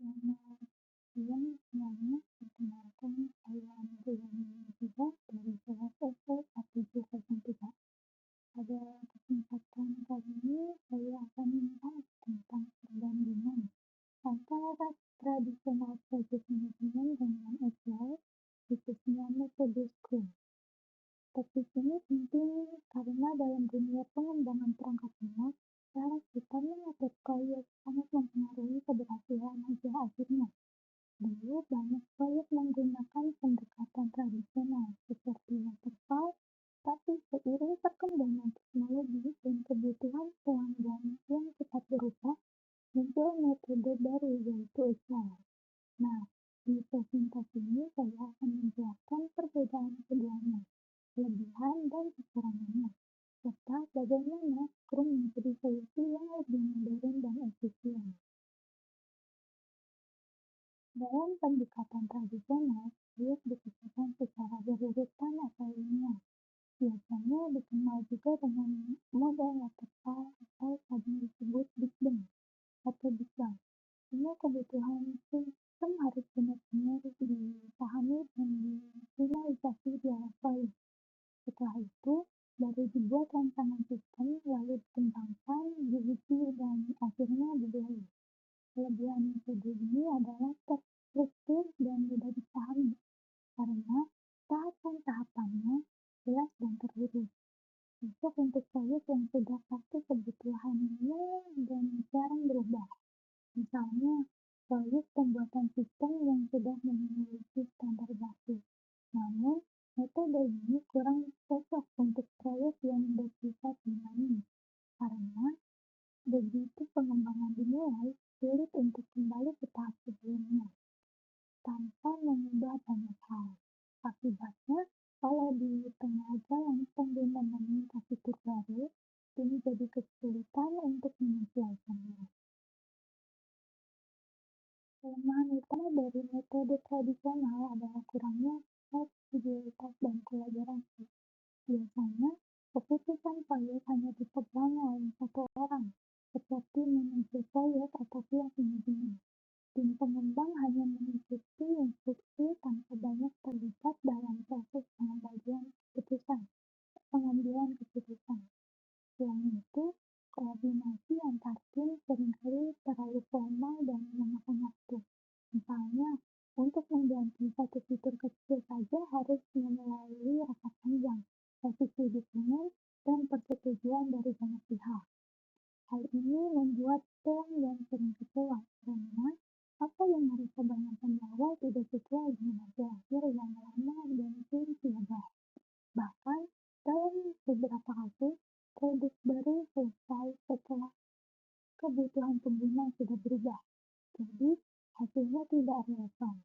Selamat siang semuanya, perkenalkan saya Nurulani Nurhaliza dari kelas SD A703. Pada kesempatan kali ini saya akan membahas tentang perbandingan antara tradisional project management dengan agile, khususnya metode Scrum. Topik ini penting karena dalam dunia pengembangan perangkat lunak, cara kita mengatur proyek sangat mempengaruhi keberhasilan hasil akhirnya. Dulu banyak proyek menggunakan pendekatan tradisional seperti waterfall, tapi seiring perkembangan teknologi dan kebutuhan pelanggan yang cepat berubah, muncul metode baru yaitu agile. Nah, di presentasi ini saya akan menjelaskan perbedaan keduanya, kelebihan dan kekurangannya, serta bagaimana Scrum menjadi solusi yang lebih modern dan efisien. Dalam pendekatan tradisional, proyek dikerjakan secara berurutan atau linear. Biasanya dikenal juga dengan model waterfall atau kadang disebut Big Bang atau Big Bang. Semua kebutuhan sistem harus benar-benar dipahami dan difinalisasi di awal proyek. Setelah itu, baru dibuat rancangan sistem, lalu dikembangkan, diuji, dan akhirnya dibeli. Kelebihan metode ini adalah terstruktur dan mudah dipahami, karena tahapan-tahapannya jelas dan terurus. Cocok untuk proyek yang sudah pasti kebutuhannya dan jarang berubah. Misalnya, proyek pembuatan sistem yang sudah memiliki standar baku. Namun, metode ini kurang cocok untuk proyek yang bersifat dinamis, karena begitu pengembangan dimulai, sulit untuk kembali ke tahap sebelumnya tanpa mengubah banyak hal. Akibatnya, kalau di tengah jalan pengguna meminta fitur baru, ini jadi kesulitan untuk menyesuaikannya. Kelemahan utama dari metode tradisional adalah kurangnya fleksibilitas dan kolaborasi. Biasanya, keputusan proyek hanya dipegang oleh satu orang, seperti manajer proyek atau pihak manajemen. Tim pengembang hanya mengikuti instruksi tanpa banyak terlibat dalam proses pengambilan keputusan. Selain itu, koordinasi antar tim seringkali terlalu formal dan memakan waktu. Misalnya, untuk mengganti satu fitur kecil saja harus melalui rapat panjang, revisi dokumen, dan persetujuan dari banyak pihak. Hal ini membuat pelanggan sering kecewa karena apa yang mereka bayangkan di awal tidak sesuai dengan hasil akhir yang lama dan sulit diubah. Bahkan, dalam beberapa kasus, produk baru selesai setelah kebutuhan pengguna sudah berubah. Jadi, hasilnya tidak relevan.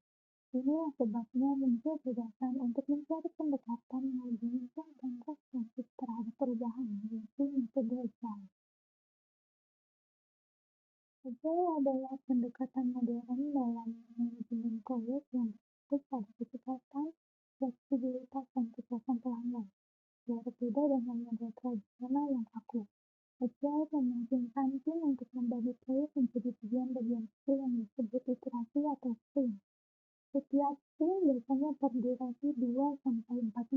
Inilah sebabnya muncul gagasan untuk mencari pendekatan yang lebih mudah dan responsif terhadap perubahan, yaitu metode agile. Agile adalah pendekatan modern dalam manajemen proyek yang berfokus pada kecepatan, fleksibilitas, dan kepuasan pelanggan. Berbeda dengan model tradisional yang kaku, agile memungkinkan tim untuk membagi proyek menjadi bagian-bagian kecil yang disebut iterasi atau sprint. Setiap sprint biasanya berdurasi 2-4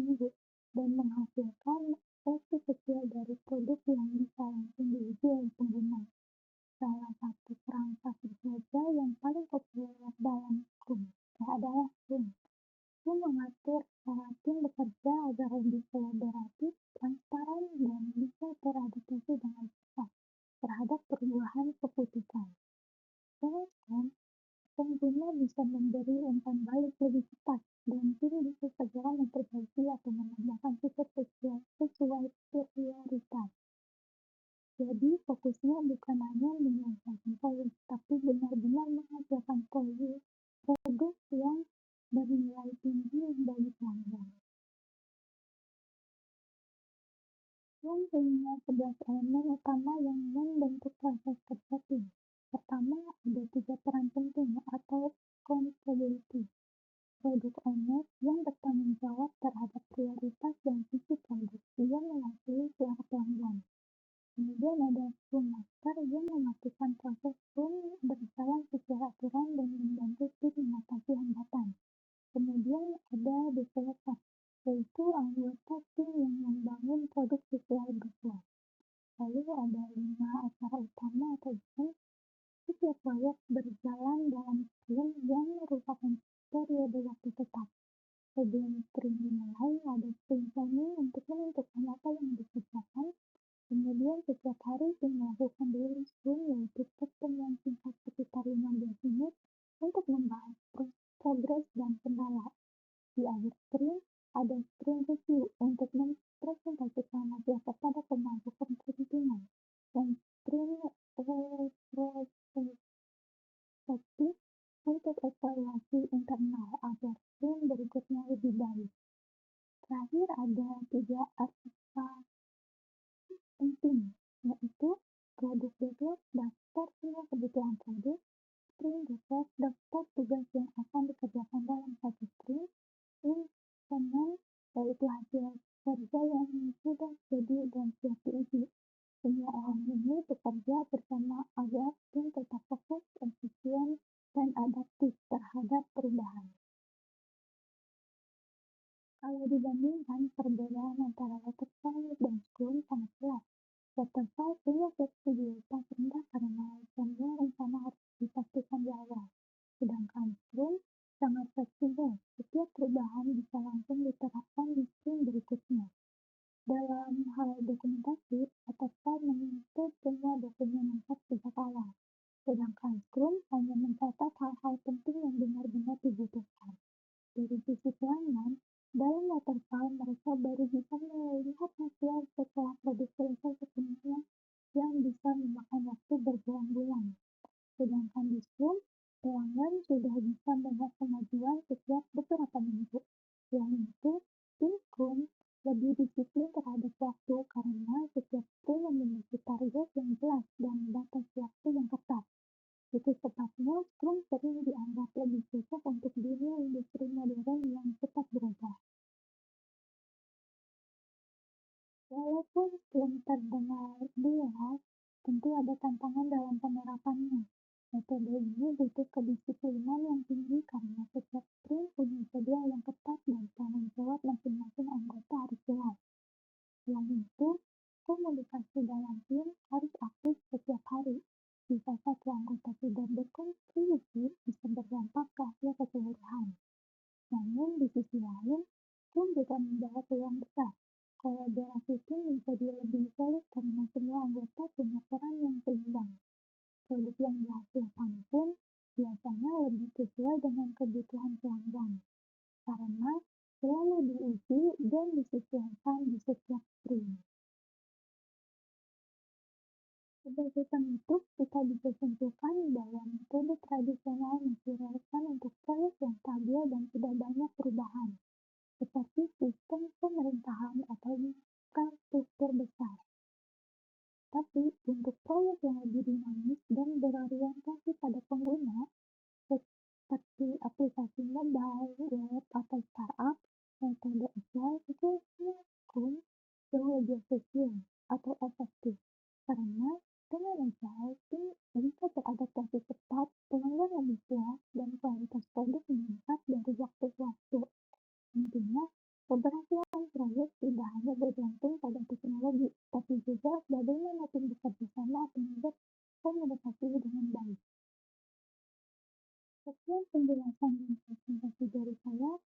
minggu dan menghasilkan versi kecil dari produk yang bisa langsung diuji oleh pengguna. Salah satu perangkat bekerja yang paling populer dalam Scrum adalah Scrum. Scrum mengatur cara tim bekerja agar lebih kolaboratif, transparan, dan bisa beradaptasi dengan cepat terhadap perubahan keputusan. Dengan Scrum, pengguna bisa memberi umpan balik lebih cepat, dan tim bisa segera memperbaiki atau menambahkan fitur kecil sesuai prioritas. Jadi, fokusnya bukan hanya menyelesaikan proyek, tapi benar-benar menghasilkan produk yang bernilai tinggi bagi pelanggan. Scrum punya 11 elemen utama yang membentuk proses kerja tim. Pertama, ada 3 peran penting atau accountability. Product owner yang bertanggung jawab terhadap prioritas dan visi produk, ia mewakili suara pelanggan. Kemudian ada Scrum Master yang memastikan proses Scrum berjalan sesuai aturan dan proyek berjalan dalam sprint yang merupakan periode waktu tetap. Sebelum sprint dimulai, ada sprint planning untuk menentukan apa yang dikerjakan. Kemudian setiap hari tim melakukan daily sprint, yaitu pertemuan singkat sekitar 15 menit untuk membahas progres dan kendala. Di akhir sprint, ada sprint review untuk mempresentasikan hasil kepada pemangku kepentingan, dan sprint retrospektif untuk evaluasi internal agar sprint berikutnya lebih baik. Terakhir, ada 3 artefak penting, yaitu produk backlog, daftar semua kebutuhan produk; sprint report, daftar tugas yang akan dikerjakan dalam satu sprint; implement, yaitu hasil kerja yang sudah jadi dan siap diuji. Semua elemen ini bekerja bersama agar tim tetap fokus, efisien, dan adaptif terhadap perubahan. Kalau dibandingkan, perbedaan antara waterfall dan scrum sangat jelas. Waterfall punya fleksibilitas rendah karena semua rencana harus dipastikan di awal, sedangkan scrum sangat fleksibel. Setiap perubahan bisa langsung diterapkan di sprint berikutnya. Dalam hal dokumentasi, waterfall menuntut semua dokumen lengkap sejak awal, sedangkan scrum hanya mencatat hal-hal penting yang benar-benar dibutuhkan. Dari sisi pelanggan, dalam waterfall mereka baru bisa melihat hasil setelah produk selesai sepenuhnya, yang bisa memakan waktu berbulan-bulan. Sedangkan di Scrum, pelanggan sudah bisa melihat kemajuan setiap beberapa minggu. Selain itu, tim Scrum lebih disiplin terhadap waktu karena setiap sprint memiliki target yang jelas dan batas waktu yang ketat. Itu sebabnya Scrum sering dianggap lebih cocok untuk dunia industri modern yang cepat berubah. Walaupun Scrum terdengar luas, tentu ada tantangan dalam penerapannya. Metode ini butuh kedisiplinan yang tinggi karena setiap sprint punya jadwal yang ketat dan tanggung jawab masing-masing anggota harus jelas. Selain itu, komunikasi dalam tim harus aktif setiap hari. Jika satu anggota tidak berkontribusi, bisa berdampak ke hasil keseluruhan. Namun, di sisi lain, tim juga membawa peluang besar. Kolaborasi tim menjadi lebih solid karena semua anggota punya peran yang seimbang. Produk yang dihasilkan pun biasanya lebih sesuai dengan kebutuhan pelanggan, karena selalu diuji dan disesuaikan di setiap sprint. Sebagai penutup, kita bisa simpulkan bahwa metode tradisional masih relevan untuk proyek yang stabil dan tidak banyak perubahan, seperti sistem pemerintahan atau infrastruktur besar. Tapi, untuk proyek yang lebih dinamis dan berorientasi pada pengguna, seperti aplikasi mobile, web, atau startup, metode agile itu Scrum jauh lebih efisien atau efektif. Karena dengan agile, tim bisa beradaptasi cepat, pelanggan lebih puas, dan kualitas produk meningkat dari waktu ke waktu. Intinya, keberhasilan proyek tidak hanya bergantung pada teknologi, tapi juga bagaimana tim bekerja sama dan berkomunikasi dengan baik. Sekian penjelasan dan presentasi dari saya.